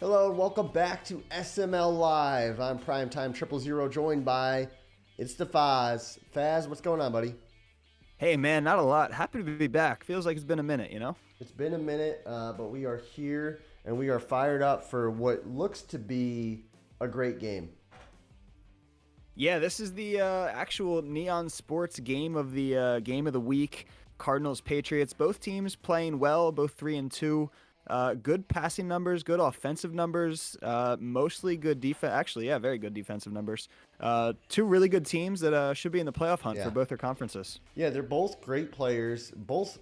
Hello and welcome back to SML Live. I'm Primetime 000 joined by it's the Faz. Faz, what's going on, buddy? Hey man, not a lot. Happy to be back. Feels like it's been a minute, you know? It's been a minute, but we are here and we are fired up for what looks to be a great game. Yeah, this is the actual Neon Sports game of the week. Cardinals Patriots, both teams playing well, both 3-2. Good passing numbers, good offensive numbers, mostly good defense. Actually, yeah, very good defensive numbers. Two really good teams that should be in the playoff hunt for Yeah. both their conferences. Yeah, they're both great players, both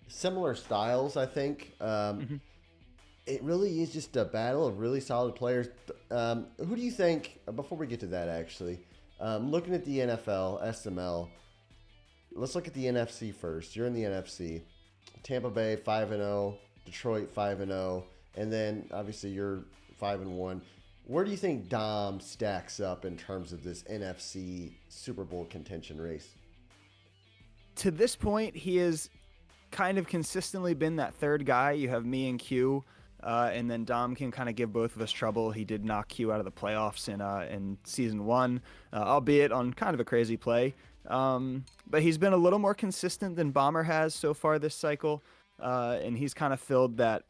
similar styles, I think. hmm It really is just a battle of really solid players. Who do you think, before we get to that actually, looking at the NFL, SML, let's look at the NFC first. You're in the NFC. Tampa Bay 5-0, Detroit 5-0, and then obviously you're 5-1. Where do you think Dom stacks up in terms of this NFC Super Bowl contention race? To this point, he has kind of consistently been that third guy. You have me and Q, and then Dom can kind of give both of us trouble. He did knock Q out of the playoffs in season one, albeit on kind of a crazy play. But he's been a little more consistent than Bomber has so far this cycle, and he's kind of filled that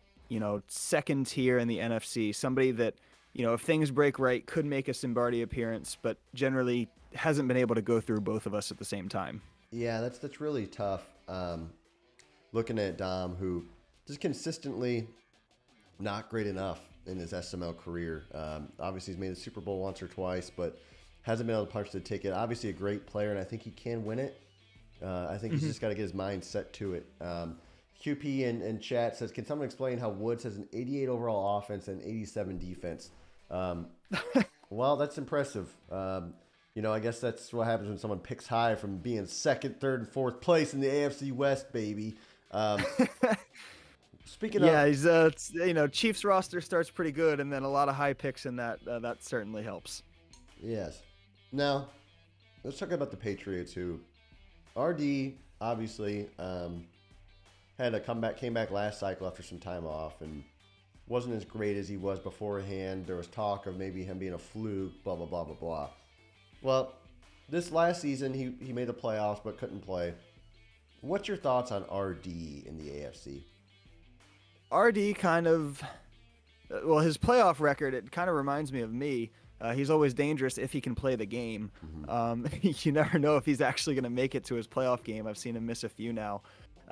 second tier in the NFC. Somebody that if things break right could make a Simbardi appearance, but generally hasn't been able to go through both of us at the same time. Yeah, that's really tough. Looking at Dom, who just consistently not great enough in his SML career. Obviously, he's made the Super Bowl once or twice, but hasn't been able to punch the ticket. Obviously, a great player, and I think he can win it. I think he's just got to get his mind set to it. QP in chat says, can someone explain how Woods has an 88 overall offense and 87 defense? Well, that's impressive. I guess that's what happens when someone picks high from being second, third, and fourth place in the AFC West, baby. Speaking Yeah, of, he's Chiefs roster starts pretty good, and then a lot of high picks in that. That certainly helps. yes. Now, let's talk about the Patriots, who RD obviously had a comeback, came back last cycle after some time off, and wasn't as great as he was beforehand. There was talk of maybe him being a fluke, blah, blah, blah, blah, blah. Well, this last season, he made the playoffs but couldn't play. What's your thoughts on RD in the AFC? RD kind of, well, his playoff record, it kind of reminds me of me. He's always dangerous if he can play the game. You never know if he's actually going to make it to his playoff game. I've seen him miss a few now.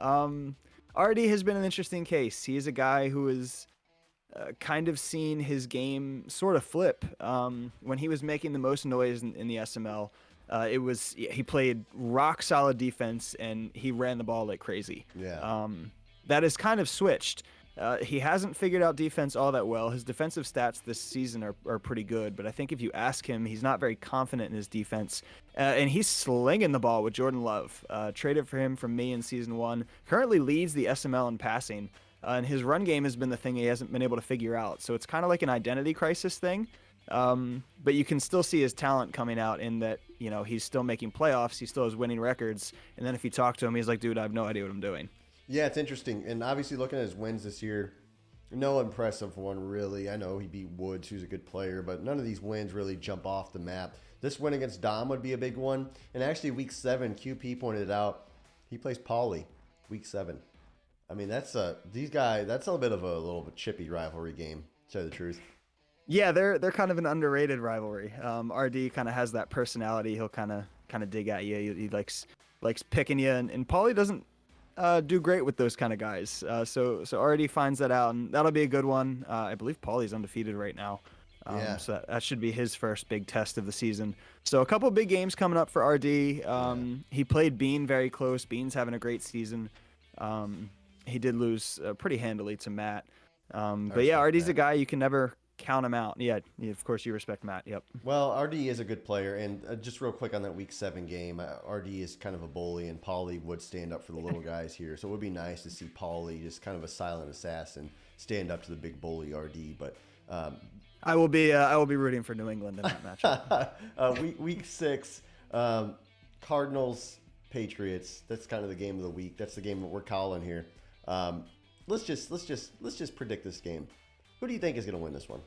RD has been an interesting case. He is a guy who is kind of seen his game sort of flip. When he was making the most noise in the SML, he played rock solid defense and he ran the ball like crazy. Yeah. That has kind of switched. He hasn't figured out defense all that well. His defensive stats this season are pretty good, but I think if you ask him, he's not very confident in his defense. And he's slinging the ball with Jordan Love. Traded for him from me in season one. Currently leads the SML in passing. And his run game has been the thing he hasn't been able to figure out. So it's kind of like an identity crisis thing. But you can still see his talent coming out in that, he's still making playoffs. He still has winning records. And then if you talk to him, he's like, dude, I have no idea what I'm doing. Yeah, it's interesting. And obviously, looking at his wins this year, no impressive one, really. I know he beat Woods, who's a good player, but none of these wins really jump off the map. This win against Dom would be a big one. And actually, week 7, QP pointed it out, he plays Pauly week 7. I mean, that's a bit of a little bit chippy rivalry game, to tell you the truth. Yeah, they're kind of an underrated rivalry. RD kind of has that personality. He'll kind of dig at you. He likes picking you, and Pauly doesn't do great with those kind of guys. So RD finds that out, and that'll be a good one. I believe Pauly's undefeated right now. Yeah. So that should be his first big test of the season. So a couple big games coming up for RD. He played Bean very close. Bean's having a great season. He did lose pretty handily to Matt. But yeah, RD's a guy you can never count him out. Yeah, of course you respect Matt. Yep. Well, RD is a good player, and just real quick on that Week 7 game, RD is kind of a bully, and Pauly would stand up for the little guys here. So it would be nice to see Pauly, just kind of a silent assassin, stand up to the big bully RD. But I will be rooting for New England in that matchup. week 6, Cardinals Patriots. That's kind of the game of the week. That's the game that we're calling here. Let's just predict this game. Who do you think is going to win this one?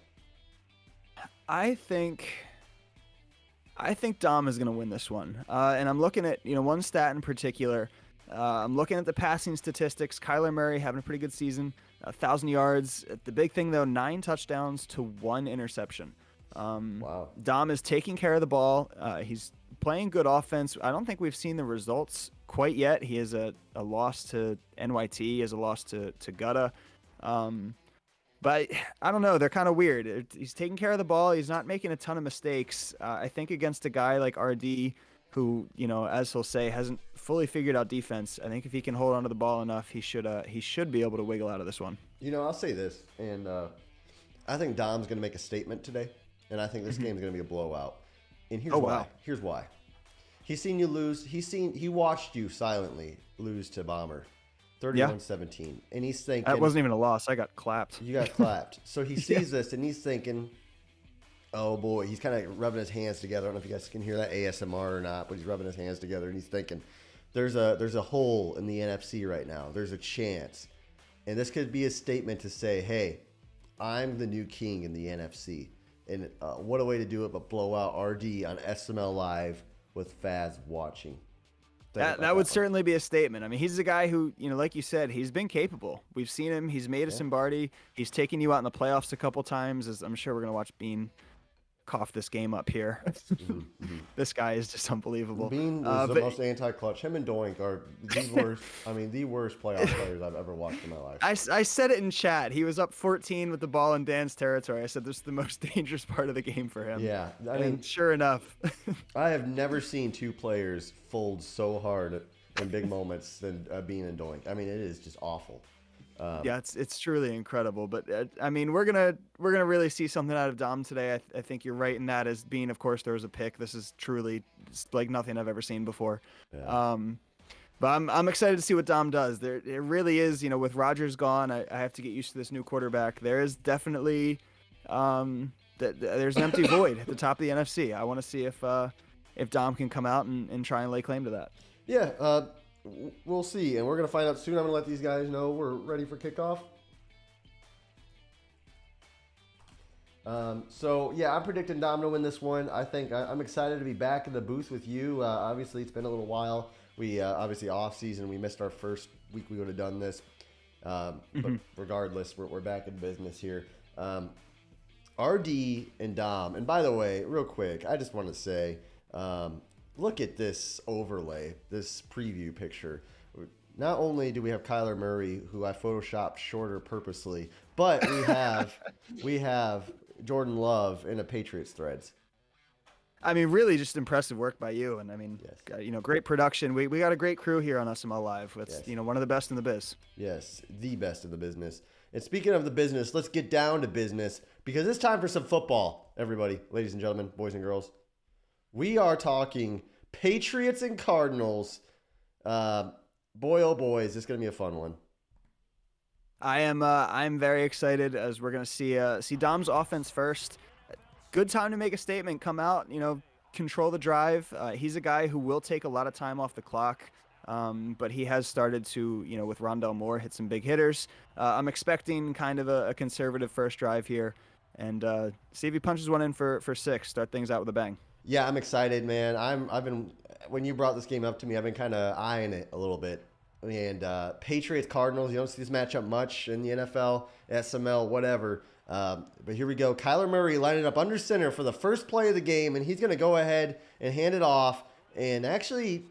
I think Dom is going to win this one. And I'm looking at, one stat in particular. I'm looking at the passing statistics. Kyler Murray having a pretty good season, 1,000 yards. The big thing, though, 9 touchdowns to 1 interception. Wow. Dom is taking care of the ball. He's playing good offense. I don't think we've seen the results quite yet. He has a loss to NYT. He has a loss to Gutta. But I don't know. They're kind of weird. He's taking care of the ball. He's not making a ton of mistakes. I think against a guy like RD, who, as he'll say, hasn't fully figured out defense, I think if he can hold onto the ball enough, he should be able to wiggle out of this one. I'll say this, and I think Dom's going to make a statement today, and I think this game's going to be a blowout. And here's why. Wow. Here's why. He's seen you lose. He watched you silently lose to Bomber, 31-17, and he's thinking that wasn't even a loss. I got clapped. You got clapped. So he sees this and he's thinking, oh boy, he's kind of rubbing his hands together. I don't know if you guys can hear that ASMR or not, but he's rubbing his hands together and he's thinking, there's a hole in the NFC right now. There's a chance. And this could be a statement to say, hey, I'm the new king in the NFC. And what a way to do it, but blow out RD on SML Live with Faz watching. That would certainly be a statement. I mean, he's a guy who, like you said, he's been capable. We've seen him. He's made a Simbardi. He's taken you out in the playoffs a couple times. As I'm sure we're going to watch Bean cough this game up here. This guy is just unbelievable. Bean is the most anti-clutch. Him and Doink are the worst. The worst playoff players I've ever watched in my life. I said it in chat. He was up 14 with the ball in Dan's territory. I said this is the most dangerous part of the game for him. Yeah, and sure enough. I have never seen two players fold so hard in big moments than Bean and Doink. It is just awful. Yeah, it's truly incredible. But we're gonna really see something out of Dom today. I think you're right in that. As Bean, of course, there was a pick. This is truly like nothing I've ever seen before. Yeah. But I'm excited to see what Dom does. It really is. With Rodgers gone, I have to get used to this new quarterback. There is definitely there's an empty void at the top of the NFC. I want to see if Dom can come out and try and lay claim to that. Yeah. We'll see, and we're going to find out soon. I'm going to let these guys know we're ready for kickoff. I'm predicting Dom to win this one. I think I'm excited to be back in the booth with you. Obviously, it's been a little while. We obviously off season. We missed our first week. We would have done this, but regardless, we're back in business here. RD and Dom, and by the way, real quick, I just want to say. Look at this overlay, this preview picture. Not only do we have Kyler Murray, who I photoshopped shorter purposely, but we have Jordan Love in a Patriots threads. Really just impressive work by you. And yes. Great production. We got a great crew here on SML Live. It's, yes. One of the best in the biz. Yes, the best in the business. And speaking of the business, let's get down to business because it's time for some football, everybody, ladies and gentlemen, boys and girls. We are talking Patriots and Cardinals. Boy, oh boy, is this going to be a fun one. I'm very excited as we're going to see Dom's offense first. Good time to make a statement, come out, control the drive. He's a guy who will take a lot of time off the clock, but he has started to, with Rondell Moore, hit some big hitters. I'm expecting kind of a conservative first drive here and see if he punches one in for 6, start things out with a bang. Yeah, I'm excited, man. I've been when you brought this game up to me, I've been kind of eyeing it a little bit. And Patriots Cardinals, you don't see this matchup much in the NFL, SML, whatever. But here we go. Kyler Murray lining up under center for the first play of the game, and he's going to go ahead and hand it off and actually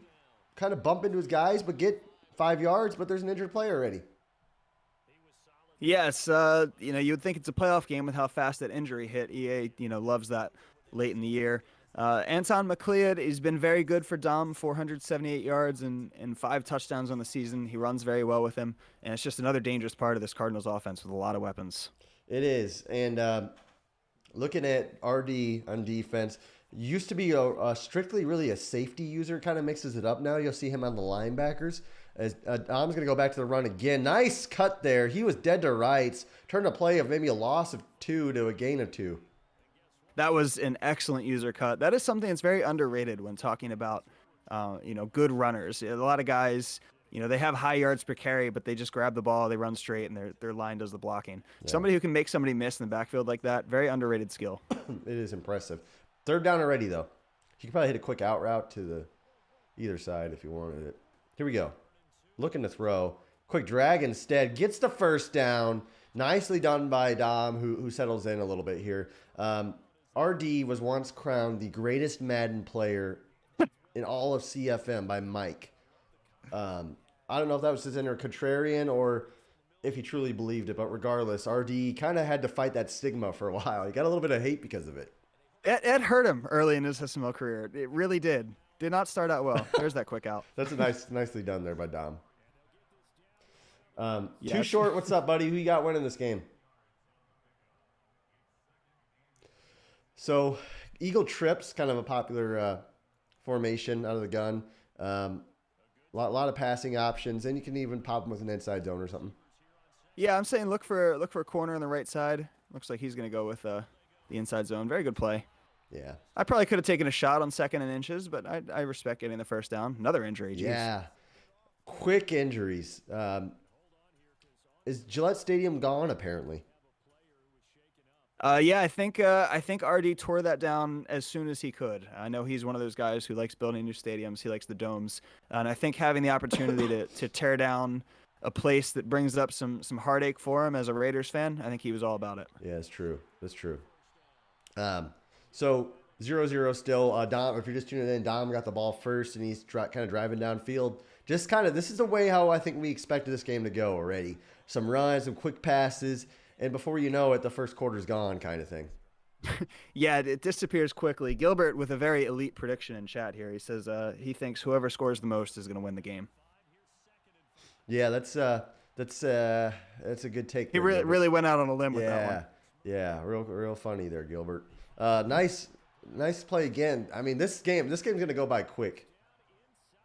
kind of bump into his guys, but get 5 yards. But there's an injured player already. Yes, you would think it's a playoff game with how fast that injury hit. EA, loves that late in the year. Anton McLeod has been very good for Dom, 478 yards and 5 touchdowns on the season. He runs very well with him, and it's just another dangerous part of this Cardinals offense with a lot of weapons. It is, and looking at RD on defense, used to be a strictly really a safety user, kind of mixes it up now. You'll see him on the linebackers. As Dom's going to go back to the run again. Nice cut there. He was dead to rights. Turned a play of maybe a loss of 2 to a gain of 2. That was an excellent user cut. That is something that's very underrated when talking about, good runners. A lot of guys, they have high yards per carry, but they just grab the ball, they run straight, and their line does the blocking. Yeah. Somebody who can make somebody miss in the backfield like that, very underrated skill. It is impressive. Third down already, though. You could probably hit a quick out route to the either side if you wanted it. Here we go. Looking to throw. Quick drag instead. Gets the first down. Nicely done by Dom, who settles in a little bit here. RD was once crowned the greatest Madden player in all of CFM by Mike. I don't know if that was his inner contrarian or if he truly believed it, but regardless, RD kind of had to fight that stigma for a while. He got a little bit of hate because of it. It hurt him early in his SML career. It really did. Did not start out well. There's that quick out. That's nicely done there by Dom. Yeah. Too short. What's up, buddy? Who you got winning this game? So, Eagle trips, kind of a popular formation out of the gun. Lot of passing options, and you can even pop him with an inside zone or something. Yeah, I'm saying look for a corner on the right side. Looks like he's going to go with the inside zone. Very good play. Yeah. I probably could have taken a shot on 2nd and inches, but I respect getting the first down. Another injury. Geez. Yeah. Quick injuries. Is Gillette Stadium gone, apparently? Yeah, I think RD tore that down as soon as he could. I know he's one of those guys who likes building new stadiums. He likes the domes, and I think having the opportunity to tear down a place that brings up some heartache for him as a Raiders fan, I think he was all about it. Yeah, it's true. That's true. So 0-0 still. Dom, if you're just tuning in, Dom got the ball first, and he's kind of driving downfield. Just kind of, this is the way how I think we expected this game to go already. Some runs, some quick passes, and before you know it, the first quarter's gone kind of thing. Yeah, it disappears quickly. Gilbert with a very elite prediction in chat here. He says he thinks whoever scores the most is going to win the game. Yeah, that's a good take. He really went out on a limb with that one. Yeah, real funny there, Gilbert. Nice play again. I mean, this game's going to go by quick.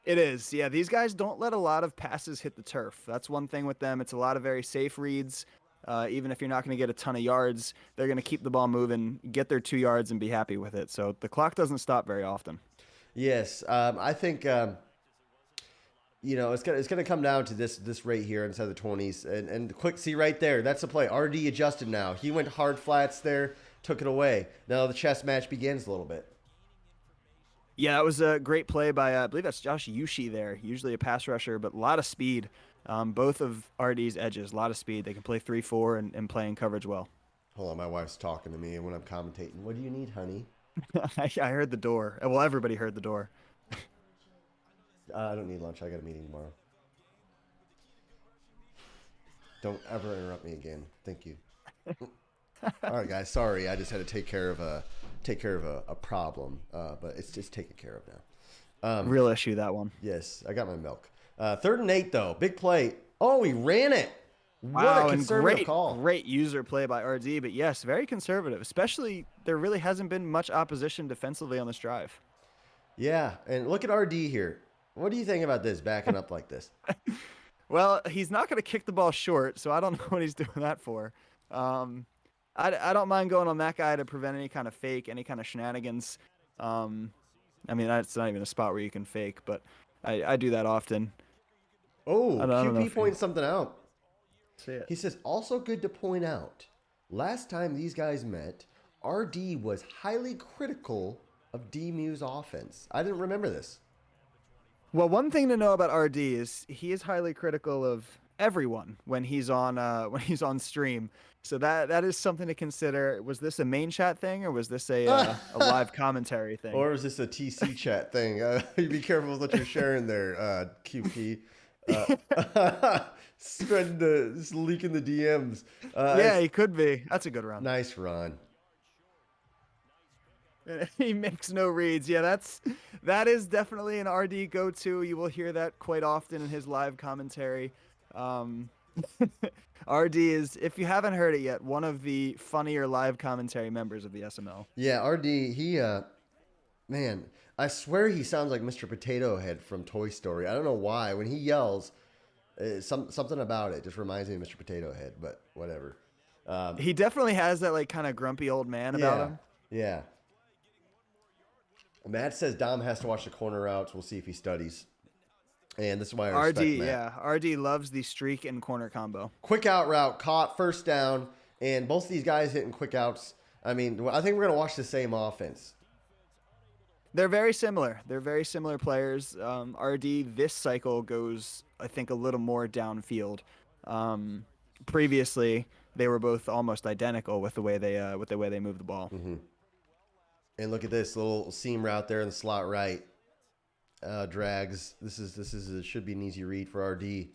It is. Yeah, these guys don't let a lot of passes hit the turf. That's one thing with them. It's a lot of very safe reads. Even if you're not going to get a ton of yards, they're going to keep the ball moving, get their 2 yards, and be happy with it. So the clock doesn't stop very often. Yes, I think it's gonna come down to this rate here inside the 20s, and quick, see right there, that's the play. RD adjusted now. He went hard flats there, took it away. Now the chess match begins a little bit. Yeah, that was a great play by, I believe that's Josh Yushi there, usually a pass rusher, but a lot of speed. Both of RD's edges, a lot of speed. They can play 3-4 and play in coverage well. Hold on, my wife's talking to me when I'm commentating. What do you need, honey? I heard the door. Well, everybody heard the door. I don't need lunch. I got a meeting tomorrow. Don't ever interrupt me again. Thank you. All right, guys. Sorry, I just had to take care of a problem, but it's just taken care of now. Real issue, that one. Yes, I got my milk. 3rd and 8 though, big play. Oh, he ran it. Wow, what a conservative call. Great user play by RD, but yes, very conservative. Especially there really hasn't been much opposition defensively on this drive. Yeah, and look at RD here. What do you think about this, backing up like this? Well, he's not going to kick the ball short, so I don't know what he's doing that for. I don't mind going on that guy to prevent any kind of fake, any kind of shenanigans. I mean, that's not even a spot where you can fake, but I do that often. Oh, QP points something out. See it. He says, also good to point out, last time these guys met, RD was highly critical of D-Mew's offense. I didn't remember this. Well, one thing to know about RD is he is highly critical of everyone when he's on stream. So that is something to consider. Was this a main chat thing, or was this a live commentary thing? Or was this a TC chat thing? You be careful with what you're sharing there, QP. Just leaking the DMs. Yeah, he could be. That's a good run. Nice run. He makes no reads. Yeah, that is definitely an RD go-to. You will hear that quite often in his live commentary. RD is, if you haven't heard it yet, one of the funnier live commentary members of the SML. Yeah, RD, he, man, I swear he sounds like Mr. Potato Head from Toy Story. I don't know why. When he yells, something about it just reminds me of Mr. Potato Head, but whatever. He definitely has that like kind of grumpy old man about him. Yeah. Matt says Dom has to watch the corner routes. We'll see if he studies. And this is why I respect RD, Matt. yeah. RD loves the streak and corner combo. Quick out route, caught, first down, and both of these guys hitting quick outs. I mean, I think we're going to watch the same offense. They're very similar. They're very similar players. RD this cycle goes, I think, a little more downfield. Um, Previously, they were both almost identical with the way they move the ball. Mm-hmm. And look at this little seam route there in the slot right. Drags. This should be an easy read for RD.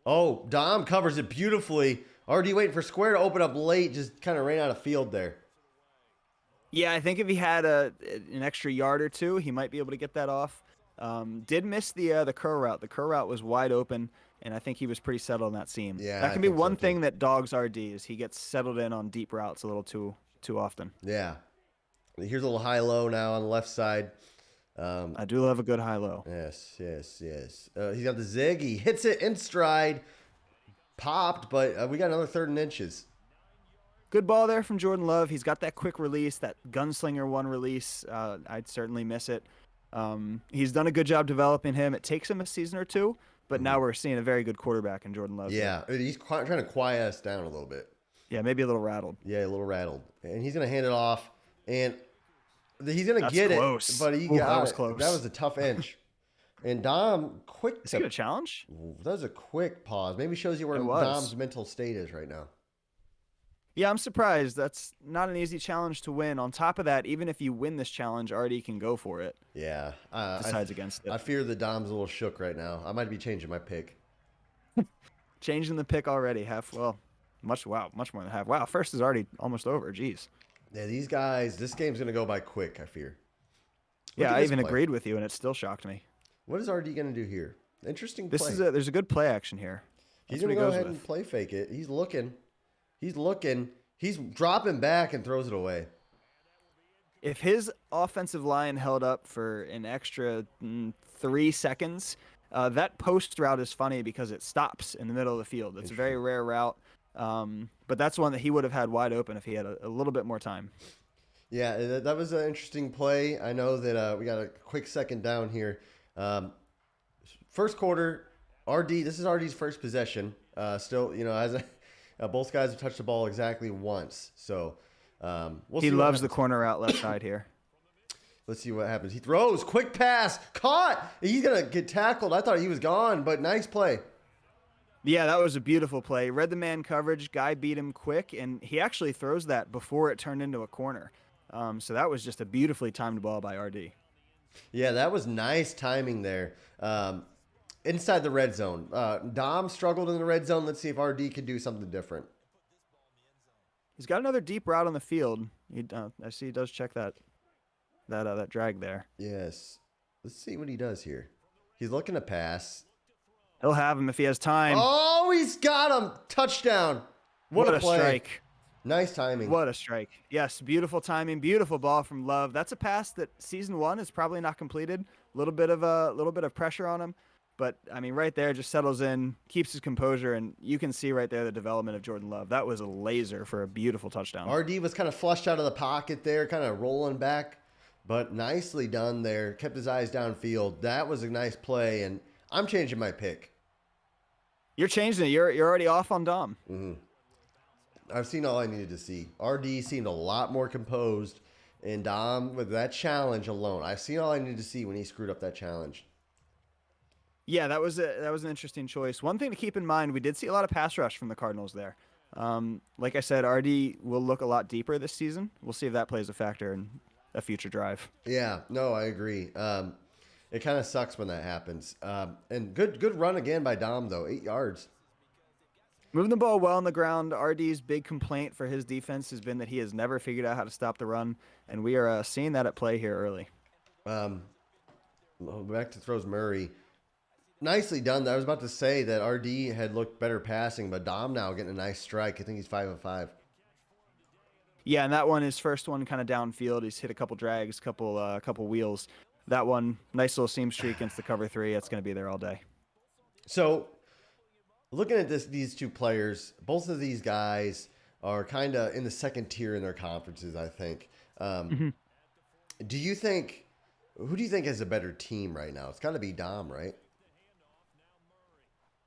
Oh, Dom covers it beautifully. RD waiting for Square to open up late, just kind of ran out of field there. Yeah, I think if he had an extra yard or two, he might be able to get that off. Did miss the curl route. The curl route was wide open, and I think he was pretty settled on that seam. Yeah, That I can be think so, one too. thing that dogs RD is he gets settled in on deep routes a little too often. Yeah. Here's a little high-low now on the left side. I do love a good high-low. Yes. He's got the zig. He hits it in stride. Popped, but we got another 3rd and inches. Good ball there from Jordan Love. He's got that quick release, that gunslinger one release. I'd certainly miss it. He's done a good job developing him. It takes him a season or two, but now we're seeing a very good quarterback in Jordan Love. Yeah, he's trying to quiet us down a little bit. Yeah, maybe a little rattled. Yeah, a little rattled. And he's going to hand it off, and he's going to get close. it, but he Ooh, got that was it. close. That was a tough inch. And Dom, quick. Is he going to challenge? That was a quick pause. Maybe shows you where Dom's mental state is right now. Yeah, I'm surprised. That's not an easy challenge to win. On top of that, even if you win this challenge, RD can go for it. Yeah. Decides against it. I fear the Dom's a little shook right now. I might be changing my pick. Changing the pick already. Much more than half. Wow, first is already almost over. Jeez. Yeah, these guys, this game's going to go by quick, I fear. Yeah, I even agreed with you, and it still shocked me. What is RD going to do here? Interesting play. There's a good play action here. He's going to go ahead and play fake it. He's looking. He's dropping back and throws it away. If his offensive line held up for an extra 3 seconds, that post route is funny because it stops in the middle of the field. It's a very rare route, but that's one that he would have had wide open if he had a little bit more time. Yeah, that was an interesting play. I know that we got a quick second down here. First quarter, this is RD's first possession. Still, both guys have touched the ball exactly once. So we'll see. He loves the corner out left side here. Let's see what happens. He throws, quick pass, caught. He's going to get tackled. I thought he was gone, but nice play. Yeah, that was a beautiful play. Read the man coverage, guy beat him quick, and he actually throws that before it turned into a corner. So that was just a beautifully timed ball by RD. Yeah, that was nice timing there. Inside the red zone. Dom struggled in the red zone. Let's see if RD could do something different. He's got another deep route on the field. I see he does check that drag there. Yes. Let's see what he does here. He's looking to pass. He'll have him if he has time. Oh, he's got him. Touchdown. What a play. Strike. Nice timing. What a strike. Yes, beautiful timing, beautiful ball from Love. That's a pass that season 1 is probably not completed. A little bit of pressure on him. But, I mean, right there, just settles in, keeps his composure, and you can see right there the development of Jordan Love. That was a laser for a beautiful touchdown. RD was kind of flushed out of the pocket there, kind of rolling back, but nicely done there. Kept his eyes downfield. That was a nice play, and I'm changing my pick. You're changing it. You're already off on Dom. Mm-hmm. I've seen all I needed to see. RD seemed a lot more composed, and Dom, with that challenge alone, I've seen all I needed to see when he screwed up that challenge. Yeah, that was an interesting choice. One thing to keep in mind, we did see a lot of pass rush from the Cardinals there. Like I said, RD will look a lot deeper this season. We'll see if that plays a factor in a future drive. Yeah, no, I agree. It kind of sucks when that happens. And good run again by Dom, though. 8 yards. Moving the ball well on the ground. RD's big complaint for his defense has been that he has never figured out how to stop the run, and we are seeing that at play here early. Back to throws Murray. Nicely done. I was about to say that RD had looked better passing, but Dom now getting a nice strike. I think he's 5 of 5. Yeah, and that one, his first one kind of downfield. He's hit a couple drags, couple wheels. That one, nice little seam streak against the cover 3. That's going to be there all day. So, looking at these two players, both of these guys are kind of in the second tier in their conferences, I think. Who do you think has a better team right now? It's got to be Dom, right?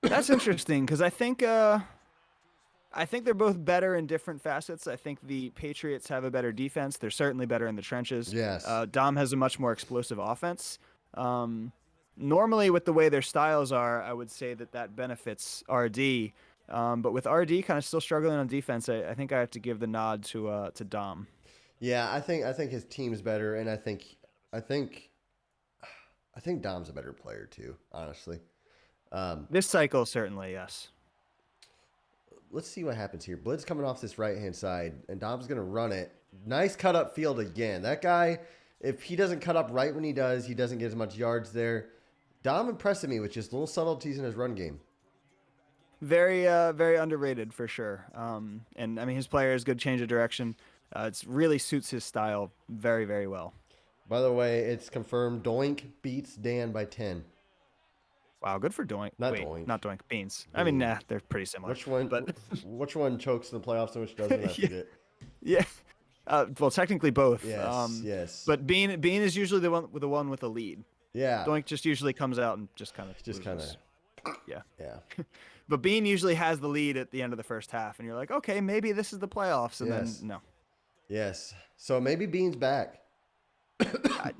That's interesting because I think they're both better in different facets. I think the Patriots have a better defense. They're certainly better in the trenches. Yes. Dom has a much more explosive offense. Um, Normally, with the way their styles are, I would say that that benefits RD. But with RD kind of still struggling on defense, I think I have to give the nod to Dom. Yeah, I think his team's better, and I think I think Dom's a better player too. Honestly, um, This cycle, certainly, yes. let's see what happens here. Blitz coming off this right hand side, and Dom's gonna run it. Nice cut up field again. That guy, if he doesn't cut up right when he doesn't get as much yards there. Dom impressed me with just little subtleties in his run game. Very underrated for sure. And I mean, his player has good change of direction. It really suits his style very well. By the way, it's confirmed Doink beats Dan by 10. Wow, good for Doink. Not Wait, Doink. not Doink. Beans. I mean, nah, they're pretty similar. Which one? But Which one chokes in the playoffs and which doesn't? I yeah, forget. yeah. Well, technically both. Yes, yes. But Bean is usually the one with the lead. Yeah. Doink just usually comes out and just kind of Just kind of. yeah. Yeah. But Bean usually has the lead at the end of the first half, and you're like, okay, maybe this is the playoffs, and Yes. then no. Yes. So maybe Bean's back.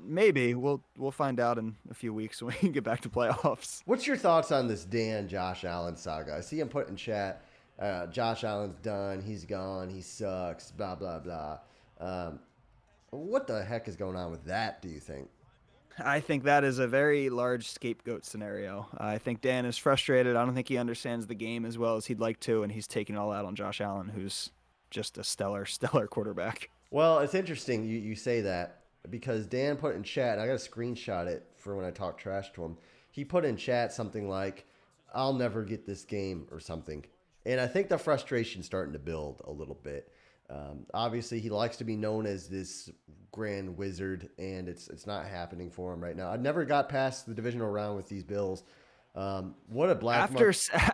Maybe we'll find out in a few weeks when we get back to playoffs. What's your thoughts on this Josh Allen saga? I see him put in chat. Josh Allen's done. He's gone. He sucks. Blah blah blah. What the heck is going on with that? Do you think? I think that is a very large scapegoat scenario. I think Dan is frustrated. I don't think he understands the game as well as he'd like to, and he's taking it all out on Josh Allen, who's just a stellar quarterback. Well, it's interesting you say that because Dan put in chat, and I got to screenshot it for when I talk trash to him. He put in chat something like, I'll never get this game or something. And I think the frustration's starting to build a little bit. Obviously, he likes to be known as this grand wizard, and it's not happening for him right now. I never got past the divisional round with these Bills. What a black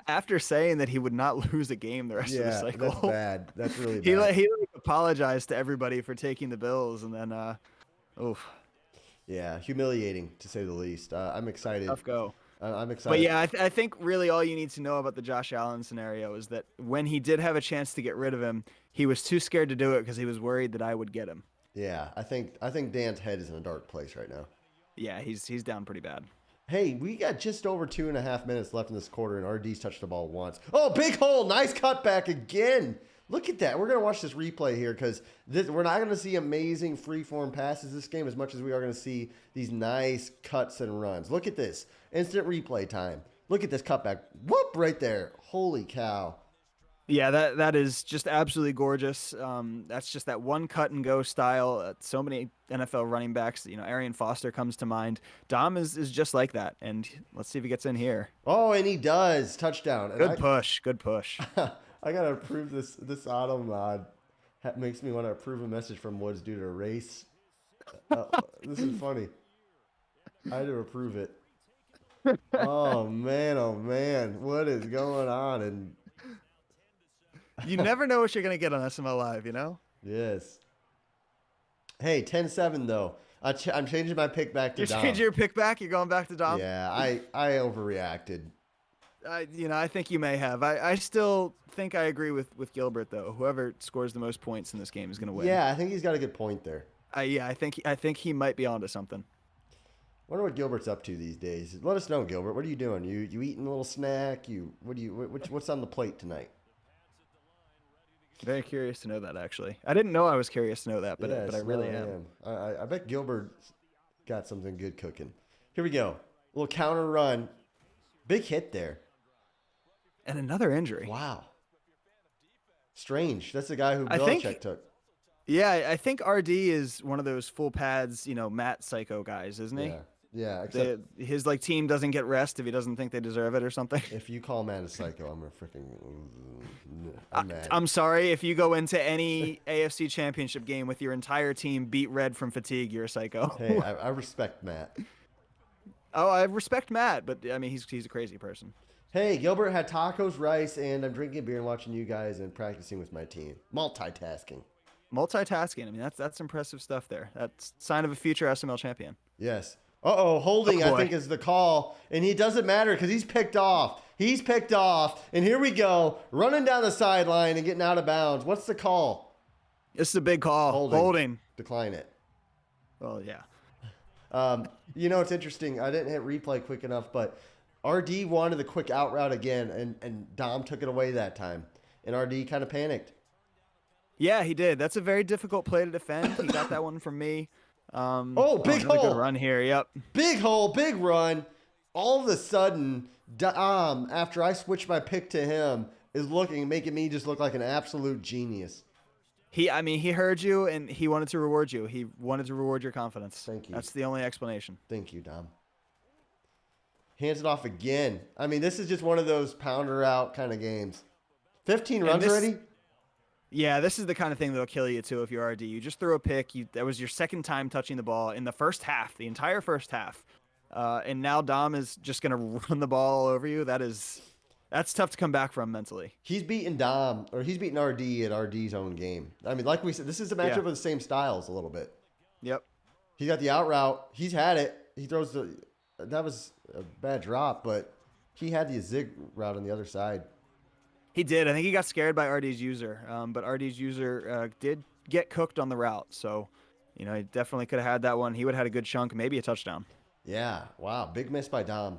After saying that he would not lose a game the rest of the cycle. That's bad. That's really he bad. he apologized to everybody for taking the Bills, and then oof. Yeah, humiliating to say the least. I'm excited. Tough go. I'm excited. But yeah, I think really all you need to know about the Josh Allen scenario is that when he did have a chance to get rid of him, he was too scared to do it because he was worried that I would get him. Yeah, I think Dan's head is in a dark place right now. Yeah, he's down pretty bad. Hey, we got just over 2.5 minutes left in this quarter, and RD's touched the ball once. Oh, big hole! Nice cutback again. Look at that. We're going to watch this replay here because we're not going to see amazing free-form passes this game as much as we are going to see these nice cuts and runs. Look at this. Instant replay time. Look at this cutback. Whoop, right there. Holy cow. Yeah, that is just absolutely gorgeous. That's just that one cut and go style. So many NFL running backs, Arian Foster comes to mind. Dom is just like that. And let's see if he gets in here. Oh, and he does. Touchdown. Good push. I gotta approve this auto mod. Makes me want to approve a message from Woods due to race. This is funny. I had to approve it. Oh man, what is going on? And you never know what you're gonna get on SML Live, Yes. Hey, 10-7 though. I'm changing my pick back to Dom. You're changing your pick back. You're going back to Dom. Yeah, I overreacted. I think you may have. I still think I agree with Gilbert though. Whoever scores the most points in this game is going to win. Yeah, I think he's got a good point there. Yeah, I think he might be onto something. Wonder what Gilbert's up to these days. Let us know, Gilbert. What are you doing? You eating a little snack? What's on the plate tonight? Very curious to know that actually. I didn't know I was curious to know that, but I really am. I bet Gilbert's got something good cooking. Here we go. A little counter run. Big hit there. And another injury. Wow. Strange. That's the guy who Belichick took. Yeah, I think RD is one of those full pads, Matt Psycho guys, isn't he? Yeah. Except his team doesn't get rest if he doesn't think they deserve it or something. If you call Matt a psycho, I'm a freaking. I'm mad. I'm sorry. If you go into any AFC Championship game with your entire team beat red from fatigue, you're a psycho. Hey, I respect Matt. Oh, I respect Matt, but I mean, he's a crazy person. Hey, Gilbert had tacos, rice, and I'm drinking beer and watching you guys and practicing with my team. Multitasking. I mean, that's impressive stuff there. That's sign of a future SML champion. Yes. Holding, Oh I boy. think, is the call. And he doesn't matter because he's picked off. He's picked off. And here we go, running down the sideline and getting out of bounds. What's the call? This is a big call. Holding. Decline it. Well, yeah. It's interesting. I didn't hit replay quick enough, but RD wanted the quick out route again, and Dom took it away that time. And RD kind of panicked. Yeah, he did. That's a very difficult play to defend. He got that one from me. Big another hole. Good run here. Yep. Big hole, big run. All of a sudden, Dom, after I switched my pick to him, is making me just look like an absolute genius. He heard you and he wanted to reward you. He wanted to reward your confidence. Thank you. That's the only explanation. Thank you, Dom. Hands it off again. I mean, this is just one of those pounder out kind of games. 15 runs already? Yeah, this is the kind of thing that'll kill you too if you're RD. You just threw a pick. That was your second time touching the ball in the first half, the entire first half. And now Dom is just going to run the ball all over you. That's tough to come back from mentally. He's beating Dom, or he's beating RD at RD's own game. I mean, like we said, this is a matchup of the same styles a little bit. Yep. He got the out route. He's had it. He throws that was a bad drop, but he had the zig route on the other side. He did. I think he got scared by RD's user, but RD's user did get cooked on the route. So, he definitely could have had that one. He would have had a good chunk, maybe a touchdown. Yeah. Wow. Big miss by Dom.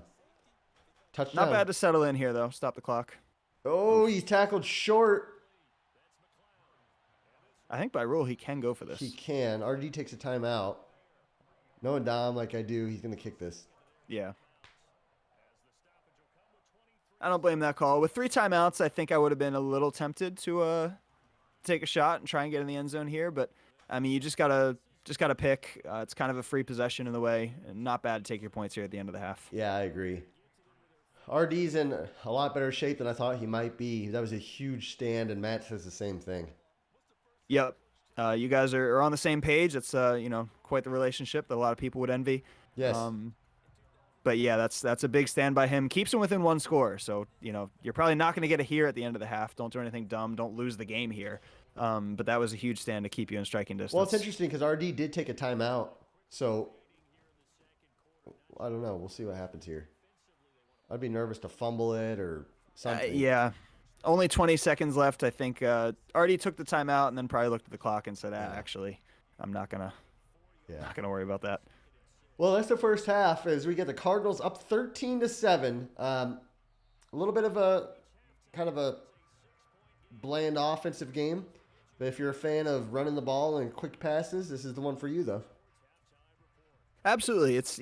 Touchdown. Not bad to settle in here, though. Stop the clock. Oh, he's tackled short. I think by rule he can go for this. He can. RD takes a timeout. Knowing Dom like I do, he's going to kick this. Yeah. I don't blame that call. With 3 timeouts, I think I would have been a little tempted to take a shot and try and get in the end zone here. But, I mean, you just gotta pick. It's kind of a free possession in the way. And not bad to take your points here at the end of the half. Yeah, I agree. RD's in a lot better shape than I thought he might be. That was a huge stand, and Matt says the same thing. Yep. You guys are on the same page. It's quite the relationship that a lot of people would envy. Yes. But yeah, that's a big stand by him. Keeps him within 1 score. So, you're probably not going to get a here at the end of the half. Don't do anything dumb. Don't lose the game here. But that was a huge stand to keep you in striking distance. Well, it's interesting because RD did take a timeout. So, I don't know. We'll see what happens here. I'd be nervous to fumble it or something. Yeah. Only 20 seconds left. I think RD took the timeout and then probably looked at the clock and said, actually, I'm not going to worry about that. Well, that's the first half as we get the Cardinals up 13-7. A little bit of a kind of a bland offensive game. But if you're a fan of running the ball and quick passes, this is the one for you, though. Absolutely. It's,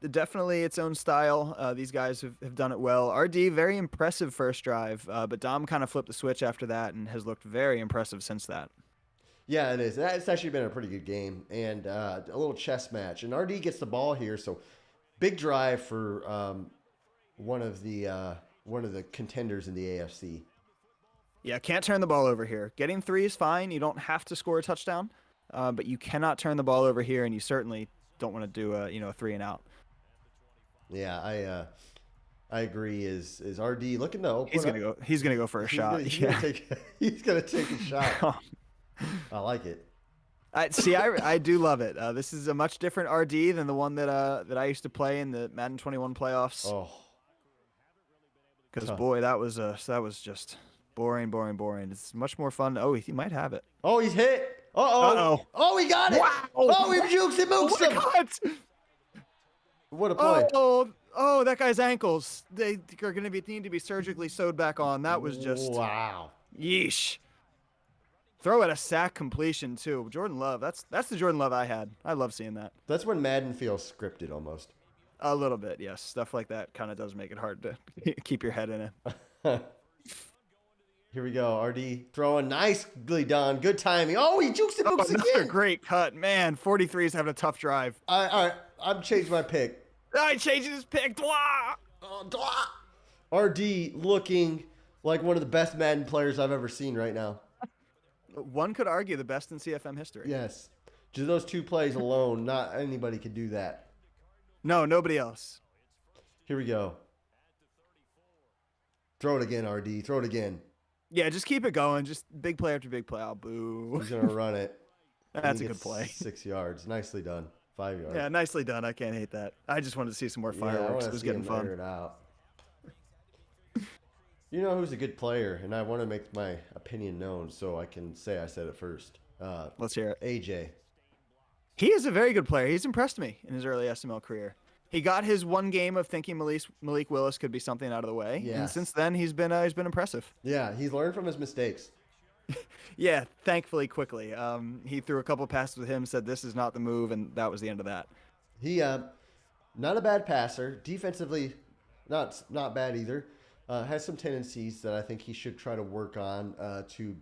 definitely its own style. These guys have done it well. RD, very impressive first drive, but Dom kind of flipped the switch after that and has looked very impressive since that. Yeah, it is. It's actually been a pretty good game and a little chess match. And RD gets the ball here, so big drive for one of the contenders in the AFC. Yeah, can't turn the ball over here. Getting 3 is fine. You don't have to score a touchdown, but you cannot turn the ball over here, and you certainly don't want to do a 3 and out. Yeah, I agree. Is RD looking to open? He's gonna go for a shot. He's gonna take a shot. I like it. I do love it. This is a much different RD than the one that I used to play in the Madden 21 playoffs. Oh, because boy, that was just boring. It's much more fun. Oh, he might have it. Oh, he's hit. Uh-oh. Oh, he got it. Wow. Oh, he jukes and mooks him. What a play. Oh, that guy's ankles. They are going to need to be surgically sewed back on. That was just wow. Yeesh. Throw at a sack completion too. Jordan Love. That's the Jordan Love I had. I love seeing that. That's when Madden feels scripted almost. A little bit, yes. Stuff like that kind of does make it hard to keep your head in it. Here we go. RD throwing nicely done. Good timing. Oh, he jukes and mooks again. Another great cut. Man, 43 is having a tough drive. All right. I'm changing my pick. I changed his pick. RD looking like one of the best Madden players I've ever seen right now. One could argue the best in CFM history. Yes. Just those 2 plays alone, not anybody could do that. No, nobody else. Here we go. Throw it again, RD. Throw it again. Yeah, just keep it going. Just big play after big play. Oh, boo. He's going to run it. That's a good play. 6 yards. Nicely done. 5 yards. Yeah, nicely done. I can't hate that. I just wanted to see some more Yeah, I fireworks. want It to was see getting him fun. air it out. You know who's a good player, and I want to make my opinion known so I can say I said it first. Let's hear it. AJ. He is a very good player. He's impressed me in his early SML career. He got his one game of thinking Malik Willis could be something out of the way, and Yes. since then he's been impressive. Yeah, he's learned from his mistakes. Yeah, thankfully quickly. He threw a couple passes with him, said this is not the move, and that was the end of that. He not a bad passer. Defensively, not bad either. Has some tendencies that I think he should try to work on to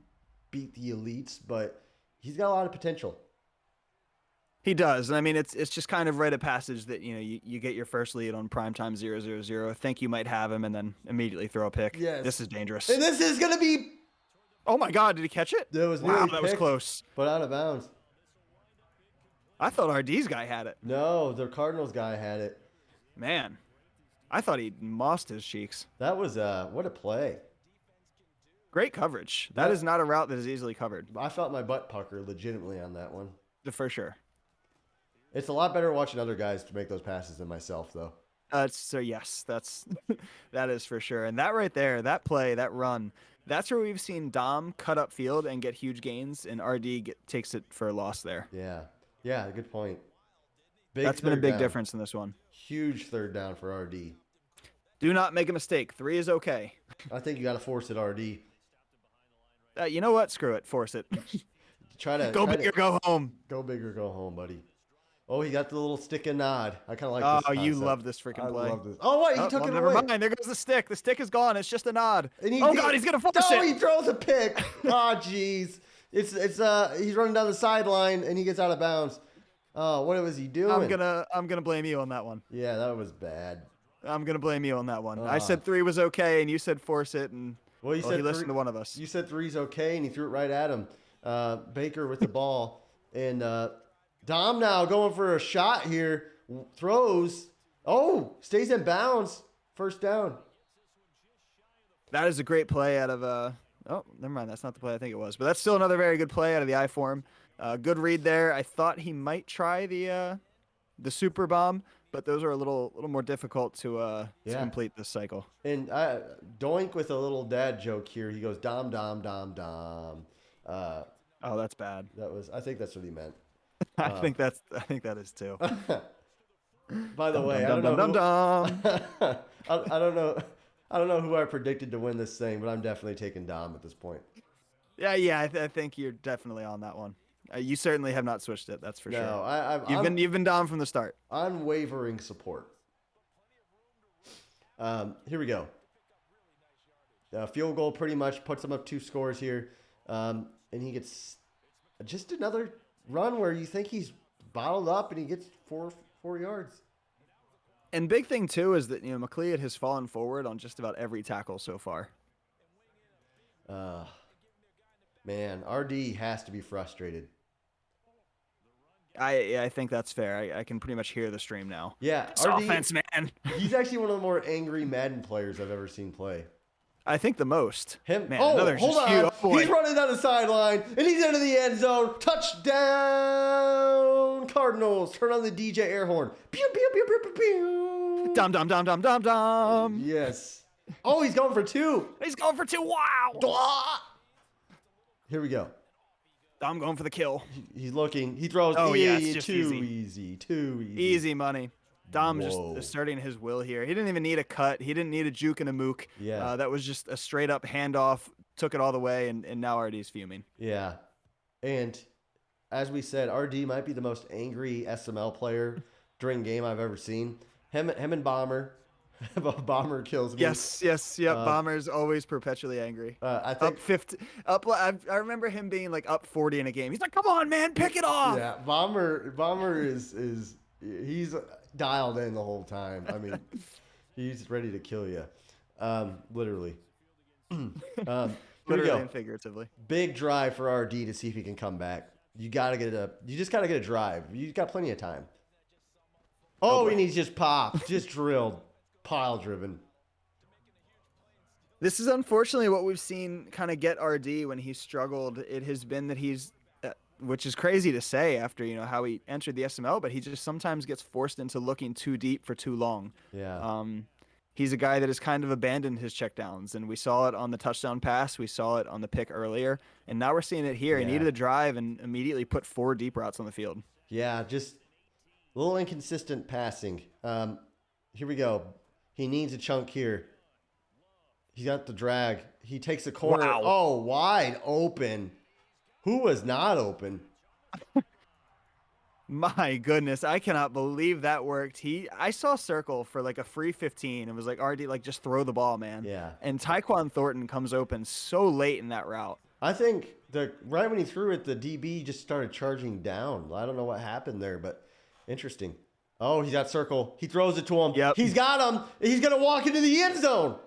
beat the elites, but he's got a lot of potential. He does, and I mean it's just kind of rite of passage that you get your first lead on primetime 0-0-0, think you might have him, and then immediately throw a pick. Yes. This is dangerous. And this is gonna be. Oh my God, did he catch it? That was wow, nearly that was picked, close. but out of bounds. I thought RD's guy had it. No, the Cardinals guy had it. Man, I thought he mossed his cheeks. That was what a play. Great coverage. That is not a route that is easily covered. I felt my butt pucker legitimately on that one. For sure. It's a lot better watching other guys to make those passes than myself, though. So yes, that is for sure. And that right there, that play, that run, that's where we've seen Dom cut up field and get huge gains, and RD takes it for a loss there. Yeah, good point. That's been a big difference in this one. Huge third down for RD. Do not make a mistake. 3 is okay. I think you got to force it, RD. You know what? Screw it. Force it. Go big or go home. Go big or go home, buddy. Oh, he got the little stick and nod. I kind of like this concept. You love this freaking play. I love this. Oh, wait, he took it never away. mind. There goes the stick. The stick is gone. It's just a nod. God, he's gonna force it. Oh, he throws a pick. Oh, jeez. It's he's running down the sideline and he gets out of bounds. Oh, what was he doing? I'm gonna blame you on that one. Yeah, that was bad. I'm gonna blame you on that one. I said 3 was okay, and you said force it, and he listened to one of us. You said 3's okay, and he threw it right at him. Baker with the ball, and Dom now going for a shot here. Throws. Oh, stays in bounds. First down. That is a great play out of oh, never mind. That's not the play I think it was, but that's still another very good play out of the I form. Good read there. I thought he might try the super bomb, but those are a little more difficult to complete this cycle. And Doink with a little dad joke here. He goes Dom Dom Dom Dom. Oh, that's bad. I think that's what he meant. I think that is too. By the way, I don't know who I predicted to win this thing, but I'm definitely taking Dom at this point. Yeah, I think you're definitely on that one. You certainly have not switched it. That's for sure. No, you've been Dom from the start. Unwavering support. Here we go. Field goal pretty much puts him up 2 scores here, and he gets just another run where you think he's bottled up, and he gets 4 yards. And big thing too is that McLeod has fallen forward on just about every tackle so far. Man, RD has to be frustrated. I think that's fair. I can pretty much hear the stream now. Yeah, it's offense, man. He's actually one of the more angry Madden players I've ever seen play. I think the most. Man, hold on. He's running down the sideline, and he's into the end zone. Touchdown, Cardinals. Turn on the DJ air horn. Pew, pew, pew, pew, pew, pew. Dom, dom, dom, dom, dom, dom. Yes. Oh, he's going for 2. He's going for 2. Wow. Here we go. I'm going for the kill. He's looking. He throws. It's just too easy. Too easy. Easy money. Dom just asserting his will here. He didn't even need a cut. He didn't need a juke and a mook. Yeah. That was just a straight up handoff. Took it all the way, and now RD's fuming. Yeah. And as we said, RD might be the most angry SML player during game I've ever seen. Him and Bomber. Bomber kills me. Yes. Bomber's always perpetually angry. I think up 50. I remember him being like up 40 in a game. He's like, "Come on, man, pick it off." Yeah, Bomber is he's dialed in the whole time. I mean, he's ready to kill you, literally. Literally and figuratively. Big drive for RD to see if he can come back. You just gotta get a drive. You got plenty of time. And he's just popped, just drilled. Pile driven. This is unfortunately what we've seen kind of get RD when he struggled. It has been that he's which is crazy to say after, how he entered the SML, but he just sometimes gets forced into looking too deep for too long. Yeah. He's a guy that has kind of abandoned his checkdowns, and we saw it on the touchdown pass. We saw it on the pick earlier, and now we're seeing it here. He Yeah. needed a drive and immediately put 4 deep routes on the field. Yeah, just a little inconsistent passing. Here we go. He needs a chunk here. He got the drag. He takes a corner. Wow. Oh, wide open. Who was not open? My goodness, I cannot believe that worked. I saw circle for like a free 15 and was like, RD, like just throw the ball, man. Yeah. And Tyquan Thornton comes open so late in that route. I think right when he threw it, the DB just started charging down. I don't know what happened there, but interesting. Oh, he's got circle. He throws it to him. Yep. He's got him. He's going to walk into the end zone.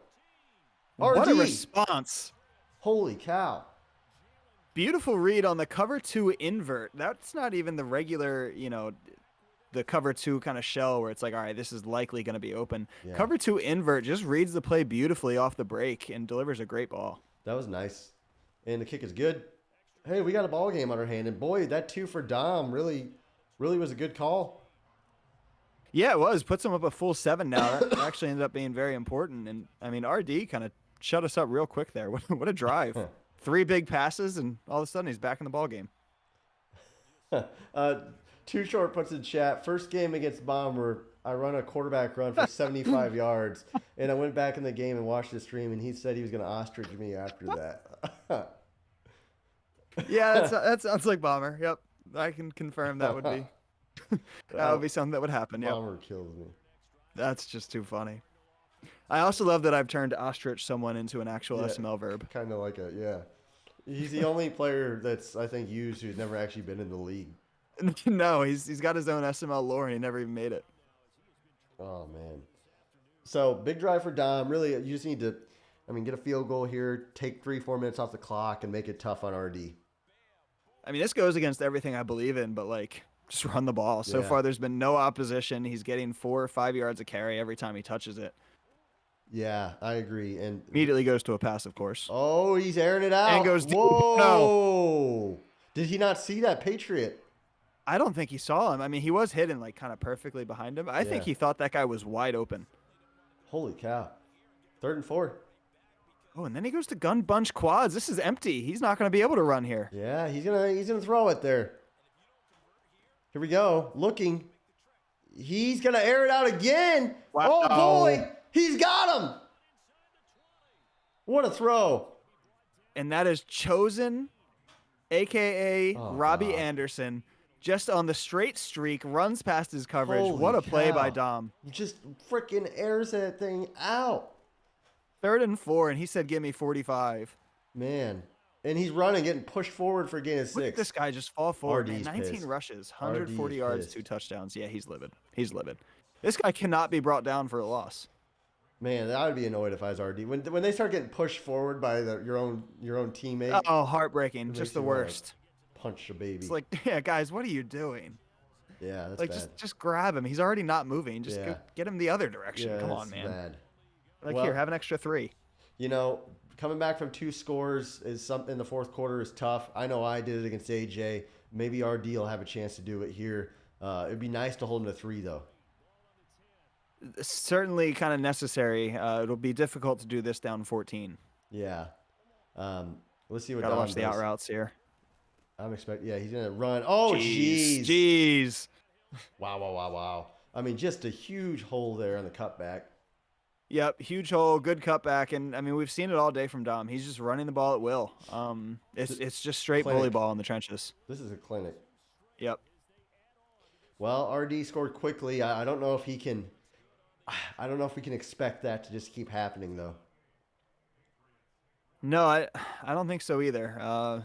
RD. What a response. Holy cow. Beautiful read on the cover 2 invert. That's not even the regular, the cover 2 kind of shell where it's like, all right, this is likely going to be open. Yeah. Cover 2 invert just reads the play beautifully off the break and delivers a great ball. That was nice. And the kick is good. Hey, we got a ball game on our hand. And boy, that 2 for Dom really was a good call. Yeah, it was. Puts him up a full 7 now. That actually ended up being very important. And, I mean, RD kind of shut us up real quick there. What a drive. 3 big passes, and all of a sudden he's back in the ball game. Too Short puts in chat. First game against Bomber, I run a quarterback run for 75 yards, and I went back in the game and watched the stream, and he said he was going to ostrich me after that. Yeah, that sounds like Bomber. Yep, I can confirm that would be that would be something that would happen. Yeah, Bomber kills me. That's just too funny. I also love that I've turned ostrich someone into an actual SML verb. Kind of like yeah. He's the only player that's, I think, used who's never actually been in the league. No, he's got his own SML lore, and he never even made it. Oh, man. So, big drive for Dom. Really, you just need to, get a field goal here, take 3-4 minutes off the clock, and make it tough on RD. I mean, this goes against everything I believe in, but, just run the ball. So far, there's been no opposition. He's getting 4 or 5 yards of carry every time he touches it. Yeah, I agree. And immediately goes to a pass, of course. Oh, he's airing it out. And goes deep. Whoa. No. Did he not see that Patriot? I don't think he saw him. I mean, he was hidden kind of perfectly behind him. I think he thought that guy was wide open. Holy cow. 3rd and 4. Oh, and then he goes to gun bunch quads. This is empty. He's not going to be able to run here. Yeah, he's gonna throw it there. Here we go. Looking. He's gonna air it out again. Wow. Oh boy. He's got him. What a throw. And that is Chosen, a.k.a. Robbie Anderson, just on the straight streak, runs past his coverage. Holy what a play cow. by Dom. Just freaking airs that thing out. 3rd and 4, and he said, give me 45. Man. And he's running, getting pushed forward for gain of 6. Look at this guy just fall forward. RD's 19 pissed. rushes, 140 RD's yards, pissed. 2 touchdowns. Yeah, he's livid. He's livid. This guy cannot be brought down for a loss. Man, I would be annoyed if I was RD. When they start getting pushed forward by your own teammate. Oh, heartbreaking. Just the worst. Punch a baby. It's like, yeah, guys, what are you doing? Yeah, that's bad. Just grab him. He's already not moving. Just go get him the other direction. Yeah, Come that's on, man. bad. Here, have an extra 3. Coming back from 2 scores is something in the 4th quarter is tough. I know I did it against AJ. Maybe RD will have a chance to do it here. It'd be nice to hold him to 3 though. Certainly kind of necessary. It'll be difficult to do this down 14. Yeah. Let's see what Gotta Dom watch the does. out routes here. I'm expecting. Yeah, he's gonna run. Oh, jeez. Jeez. Wow. Just a huge hole there on the cutback. Yep, huge hole, good cutback, and we've seen it all day from Dom. He's just running the ball at will. It's just straight bully ball in the trenches. This is a clinic. Yep. Well, RD scored quickly. I don't know if he can. I don't know if we can expect that to just keep happening though. No, I don't think so either.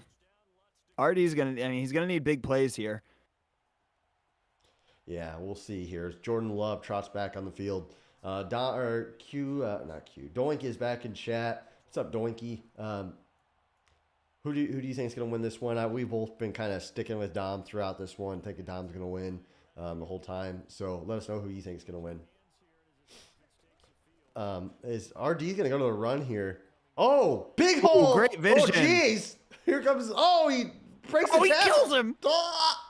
RD's he's gonna need big plays here. Yeah, we'll see here. Jordan Love trots back on the field. Doink is back in chat. What's up, Doinky? Who do you think is going to win this one? We've both been kind of sticking with Dom throughout this one, thinking Dom's going to win the whole time. So let us know who you think is going to win. Is RD going to go to the run here? Oh, big hole! Great vision. Oh, jeez! Here comes. Oh, he breaks Oh, the he tackle. kills him. Ah!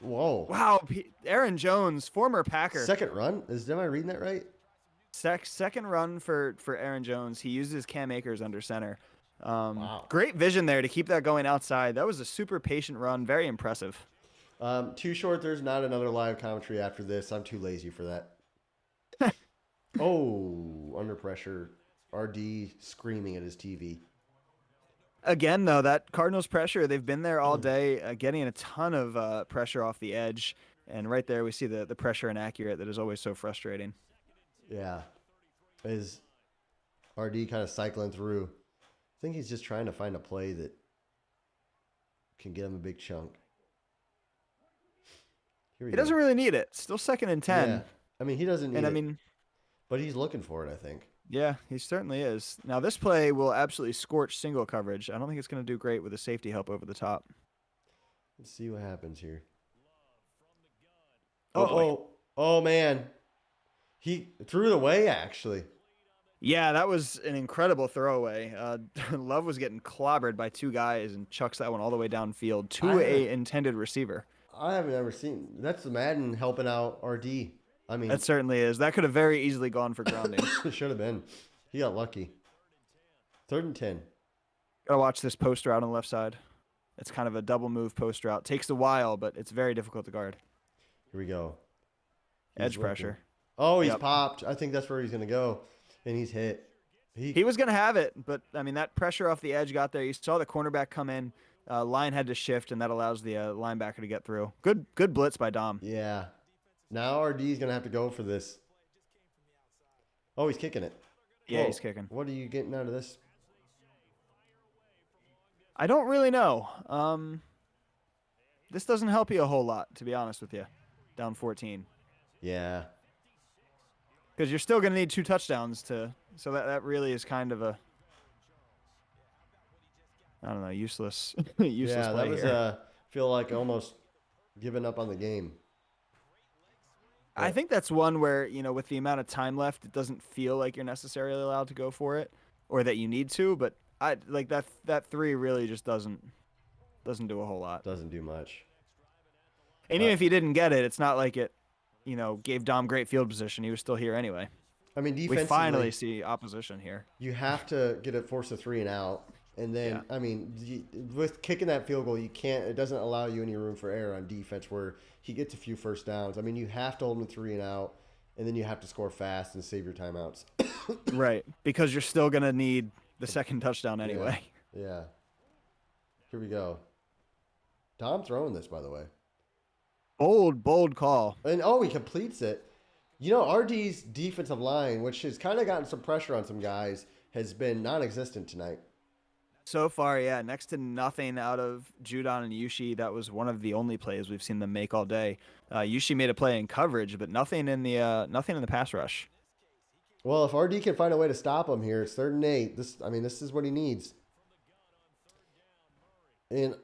Whoa. Wow, Aaron Jones, former Packer. Second run? Am I reading that right? Second run for Aaron Jones. He uses Cam Akers under center. Wow. Great vision there to keep that going outside. That was a super patient run. Very impressive. Too short. There's not another live commentary after this. I'm too lazy for that. Oh, under pressure. RD screaming at his TV. Again, though, that Cardinals pressure, they've been there all day, getting a ton of pressure off the edge. And right there, we see the pressure inaccurate that is always so frustrating. Yeah. Is RD kind of cycling through. I think he's just trying to find a play that can get him a big chunk. Here He doesn't really need it. Still 2nd and 10. Yeah. I mean, he doesn't need And it. I mean, But he's looking for it, I think. yeah, he certainly is. Now, this play will absolutely scorch single coverage. I don't think it's going to do great with a safety help over the top. Let's see what happens here. Oh, Oh, man. He threw it away, actually. Yeah, that was an incredible throwaway. Love was getting clobbered by 2 guys and chucks that one all the way downfield to a intended receiver. I haven't ever seen. That's the Madden helping out RD. I mean, That certainly is. That could have very easily gone for grounding. it should have been. He got lucky. 3rd and 10. Gotta watch this post route on the left side. It's kind of a double move post route. Takes a while, but it's very difficult to guard. Here we go. Edge pressure. Oh, he's Yep. popped. I think that's where he's going to go. And he's hit. He was going to have it, but, I mean, that pressure off the edge got there. You saw the cornerback come in. Line had to shift, and that allows the linebacker to get through. Good blitz by Dom. Yeah. Now RD's going to have to go for this. Oh, he's kicking it. Yeah, Whoa. he's kicking. What are you getting out of this? I don't really know. This doesn't help you a whole lot, to be honest with you. Down 14. Yeah. Because you're still going to need 2 touchdowns so that really is kind of a, I don't know, useless play That was here. feel like almost giving up on the game. I think that's one where, with the amount of time left, it doesn't feel like you're necessarily allowed to go for it or that you need to, but I like that 3 really just doesn't do a whole lot. Doesn't do much. And even if he didn't get it, it's not like it, gave Dom great field position. He was still here anyway. I mean, defensively, We finally see opposition here. you have to get it force a 3 and out. And then, Yeah. I mean, with kicking that field goal, it doesn't allow you any room for error on defense where he gets a few first downs. I mean, you have to hold him 3 and out, and then you have to score fast and save your timeouts. Right, because you're still going to need the second touchdown anyway. Yeah. Here we go. Dom throwing this, by the way. Bold call. And, he completes it. RD's defensive line, which has kind of gotten some pressure on some guys, has been non-existent tonight. So far, yeah, next to nothing out of Judon and Yushi. That was one of the only plays we've seen them make all day. Yushi made a play in coverage, but nothing in the pass rush. Well, if RD can find a way to stop him here, it's 3rd and 8. This is what he needs. And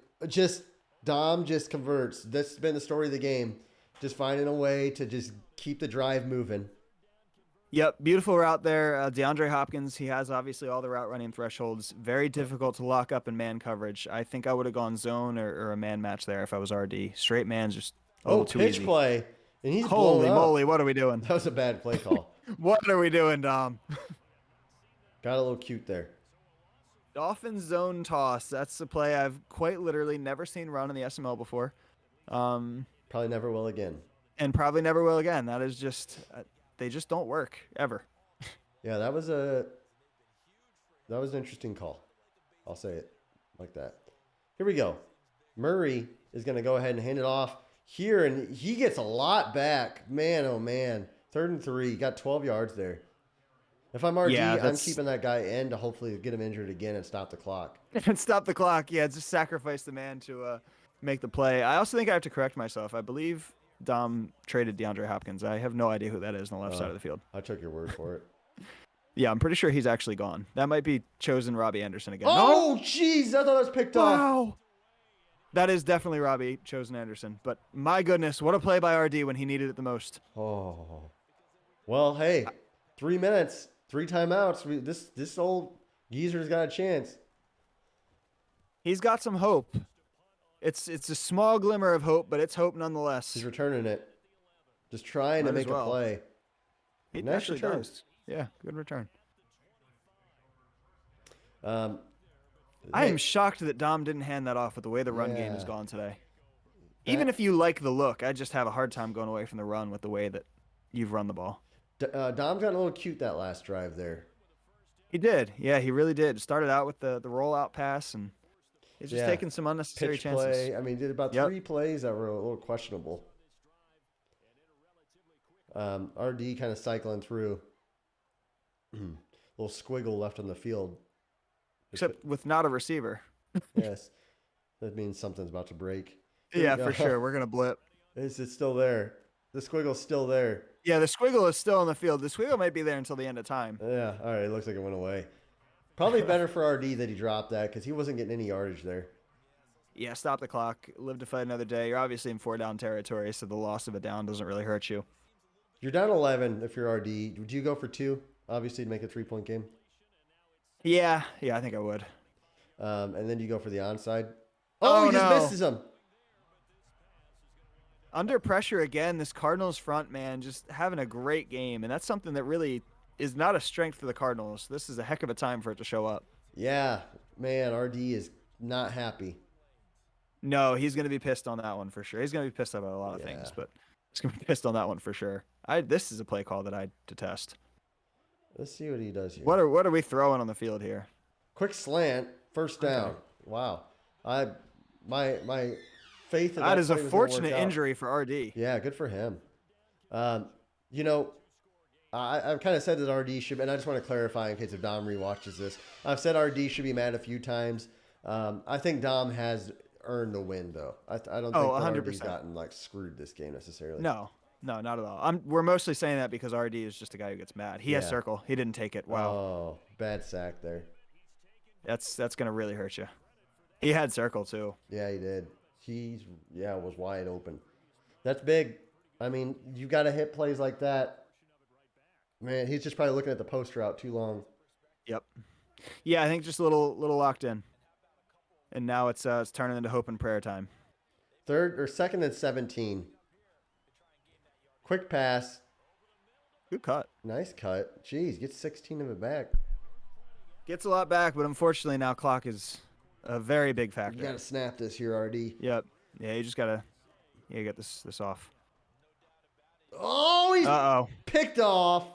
Dom just converts. That's been the story of the game. Just finding a way to just keep the drive moving. Yep, beautiful route there. DeAndre Hopkins, he has obviously all the route running thresholds. Very difficult to lock up in man coverage. I think I would have gone zone or a man match there if I was RD. Straight man's just a little too pitch easy. play. And he's Holy blown up. moly, what are we doing? That was a bad play call. What are we doing, Dom? Got a little cute there. Dolphins zone toss. That's a play I've quite literally never seen run in the SML before. Probably never will again. And probably never will again. That is just, they just don't work ever. Yeah, that was an interesting call. I'll say it like that. Here we go. Murray is going to go ahead and hand it off here, and he gets a lot back. Man, oh man. 3rd and 3. Got 12 yards there. If I'm RG, I'm keeping that guy in to hopefully get him injured again and stop the clock. And stop the clock. Yeah, just sacrifice the man to make the play. I also think I have to correct myself. I believe Dom traded DeAndre Hopkins. I have no idea who that is on the left side of the field. I took your word for it. Yeah, I'm pretty sure he's actually gone. That might be chosen Robbie Anderson again. Oh, jeez. I thought it was picked off. Wow. That is definitely Robbie chosen Anderson. But my goodness, what a play by RD when he needed it the most. Oh. Well, hey, 3 minutes, 3 timeouts. This old geezer's got a chance. He's got some hope. It's a small glimmer of hope, but it's hope He's nonetheless. returning it. Just trying to Might as make a well. play. He Nice actually return. does. Yeah, good return. Um, I am hey, shocked that Dom didn't hand that off with the way the run game has yeah. gone today. Even if That you like the look, I just have a hard time going away from the run with the way that you've run the ball. Dom got a little cute that last drive there. He did. Yeah, he really did. Started out with the rollout pass, and he's just Yeah. taking some unnecessary Pitch chances. play. I mean, did about Yep. 3 plays that were a little questionable. RD kind of cycling through. Little squiggle left on the field. Except with not a receiver. Yes. That means something's about to break. Here we Yeah, go. for sure. We're going to blip. Is it still there? The squiggle's still there. Yeah, the squiggle is still on the field. The squiggle might be there until the end of time. Yeah. All right. It looks like it went away. Probably better for RD that he dropped that because he wasn't getting any yardage there. Yeah, stop the clock. Live to fight another day. You're obviously in 4-down territory, so the loss of a down doesn't really hurt you. You're down 11 if you're RD. Would you go for 2? Obviously, to make a 3-point game. Yeah, I think I would. And then you go for the onside. Oh, He just no. misses him. Under pressure again, this Cardinals front, man, just having a great game. And that's something that really is not a strength for the Cardinals. This is a heck of a time for it to show up. Yeah, man, RD is not happy. No, he's going to be pissed on that one for sure. He's going to be pissed about a lot of things, but he's going to be pissed on that one for sure. This is a play call that I detest. Let's see what he does here. What are we throwing on the field here? Quick slant, first down. Okay. Wow. My faith in That is a play was gonna fortunate work out. injury for RD. Yeah, good for him. You know, I've kind of said that RD should, and I just want to clarify in case if Dom rewatches this. I've said RD should be mad a few times. I think Dom has earned the win, though. I don't think that 100%. RD's gotten like screwed this game necessarily. No, not at all. We're mostly saying that because RD is just a guy who gets mad. He has Yeah. circle. He didn't take it. Wow. Oh, bad sack there. That's going to really hurt you. He had circle too. Yeah, he did. Was wide open. That's big. I mean, you got to hit plays like that. Man, he's just probably looking at the post route too long. Yep. Yeah, I think just a little locked in. And now it's turning into hope and prayer time. Second and 17. Quick pass. Good cut. Nice cut. Jeez, gets 16 of it back. Gets a lot back, but unfortunately now clock is a very big factor. You got to snap this here, RD. Yep. Yeah, you just gotta get this off. Oh, he's Uh-oh. picked off.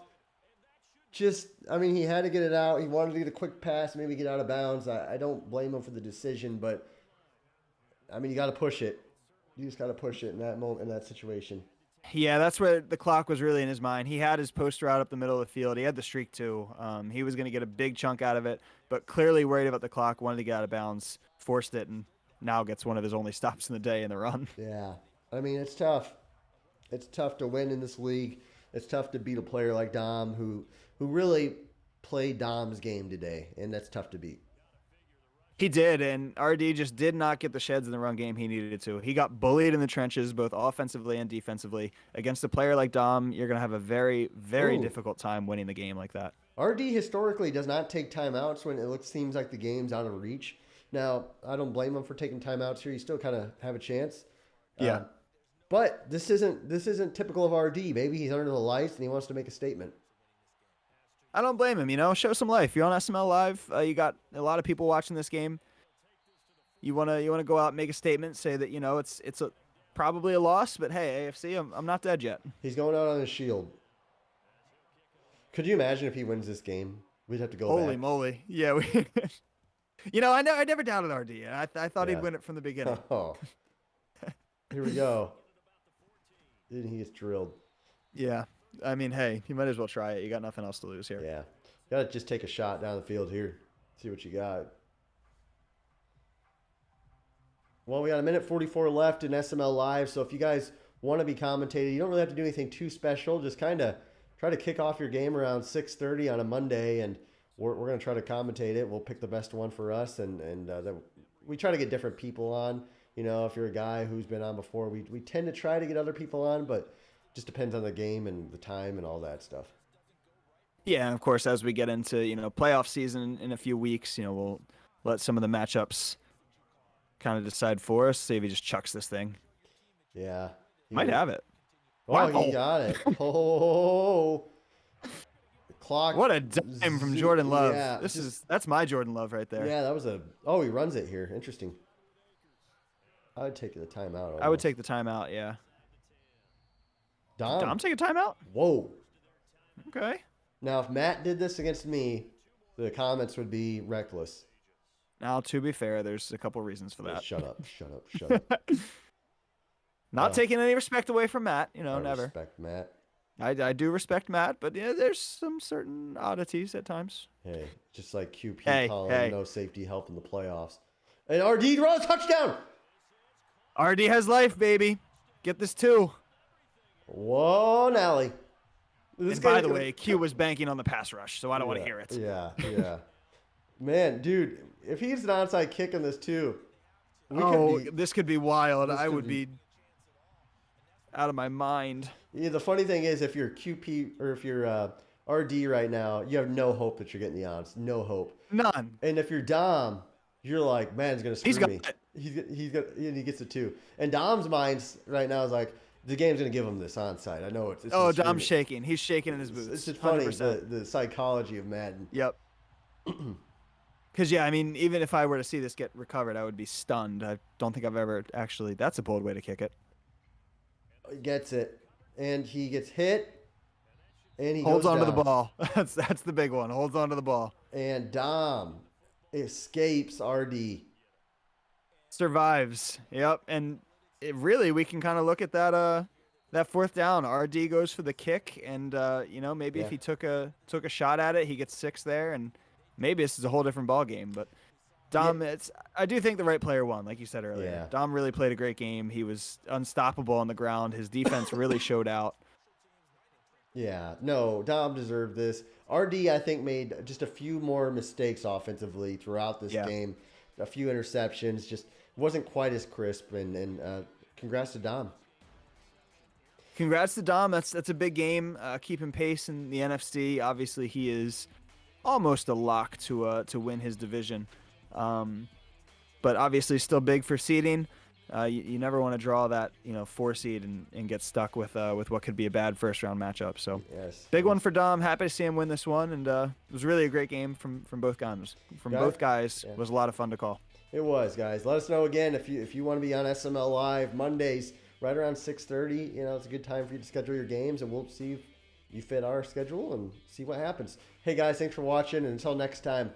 He had to get it out. He wanted to get a quick pass, maybe get out of bounds. I don't blame him for the decision, but you got to push it. You just got to push it in that moment, in that situation. Yeah, that's where the clock was really in his mind. He had his post route up the middle of the field. He had the streak too. He was going to get a big chunk out of it, but clearly worried about the clock, wanted to get out of bounds, forced it, and now gets one of his only stops in the day in the run. Yeah. It's tough. It's tough to win in this league. It's tough to beat a player like Dom who really played Dom's game today, and that's tough to beat. He did, and RD just did not get the sheds in the run game he needed to. He got bullied in the trenches, both offensively and defensively. Against a player like Dom, you're going to have a very, very difficult time winning the game like that. RD historically does not take timeouts when seems like the game's out of reach. Now, I don't blame him for taking timeouts here. You still kind of have a chance. Yeah. But this isn't typical of RD. Maybe he's under the lights and he wants to make a statement. I don't blame him. Show some life. You're on SML Live. You got a lot of people watching this game. You wanna go out and make a statement, say that it's probably a loss, but hey, AFC, I'm not dead yet. He's going out on his shield. Could you imagine if he wins this game? We'd have to go Holy back. moly! Yeah, we. I never doubted RD. I thought he'd win it from the beginning. Oh. Here we go. Then he gets drilled. Yeah. Hey, you might as well try it. You got nothing else to lose here. Yeah. Got to just take a shot down the field here. See what you got. Well, we got 1:44 left in SML Live, so if you guys want to be commentated, you don't really have to do anything too special. Just kind of try to kick off your game around 6:30 on a Monday, and we're going to try to commentate it. We'll pick the best one for us, and we try to get different people on. If you're a guy who's been on before, we tend to try to get other people on, but just depends on the game and the time and all that stuff. Yeah, and of course, as we get into playoff season in a few weeks, we'll let some of the matchups kind of decide for us. See if he just chucks this thing. Yeah. Might have it. Oh, Wow. he got it. Oh, the clock. What a dime from Jordan Love. Yeah, That's my Jordan Love right there. yeah. That was a. Oh, he runs it here. Interesting. I would take the timeout. Almost. I would take the timeout, yeah. Dom. Dom take a timeout? Whoa. Okay. Now, if Matt did this against me, the comments would be reckless. Now, to be fair, there's a couple reasons for that. Shut up. Shut up. Shut up. Not taking any respect away from Matt, I never. respect Matt. I do respect Matt, but yeah, there's some certain oddities at times. Hey, just like QP calling no safety help in the playoffs. And RD runs touchdown. RD has life, baby. Get this too. Whoa, Nally. And by the way, Q was banking on the pass rush, so I don't want to hear it. Yeah, yeah. Man, dude, if he's an onside kick in this too, this could be wild. I would be out of my mind. Yeah, the funny thing is, if you're QP or if you're RD right now, you have no hope that you're getting the odds. No hope. None. And if you're Dom, you're like, man's gonna screw me. It. And he gets it too. And Dom's mind right now is like, the game's gonna give him this onside. I know it's Dom's shaking. He's shaking in his boots. It's just funny the psychology of Madden. Yep. Because yeah, I mean, even if I were to see this get recovered, I would be stunned. I don't think I've ever actually. That's a bold way to kick it. He gets it, and he gets hit, and he holds goes on to down. the ball. That's the big one. Holds on to the ball. And Dom escapes RD. Survives. Yep. And really, we can kind of look at that fourth down. RD goes for the kick, and maybe if he took a shot at it, he gets 6 there, and maybe this is a whole different ball game. But Dom, I do think the right player won, like you said earlier. Yeah. Dom really played a great game. He was unstoppable on the ground. His defense really showed out. Yeah, no, Dom deserved this. RD, I think, made just a few more mistakes offensively throughout this game. A few interceptions, just wasn't quite as crisp. And congrats to Dom. Congrats to Dom. That's a big game. Keeping pace in the NFC. Obviously, he is almost a lock to win his division. But obviously still big for seeding. You never want to draw that 4 seed and get stuck with what could be a bad first round matchup. So big one for Dom. Happy to see him win this one, and it was really a great game from both guys. Both guys, it was a lot of fun to call. It was, guys. Let us know again if you want to be on SML Live Mondays right around 6:30. It's a good time for you to schedule your games, and we'll see if you fit our schedule and see what happens. Hey guys, thanks for watching, and until next time.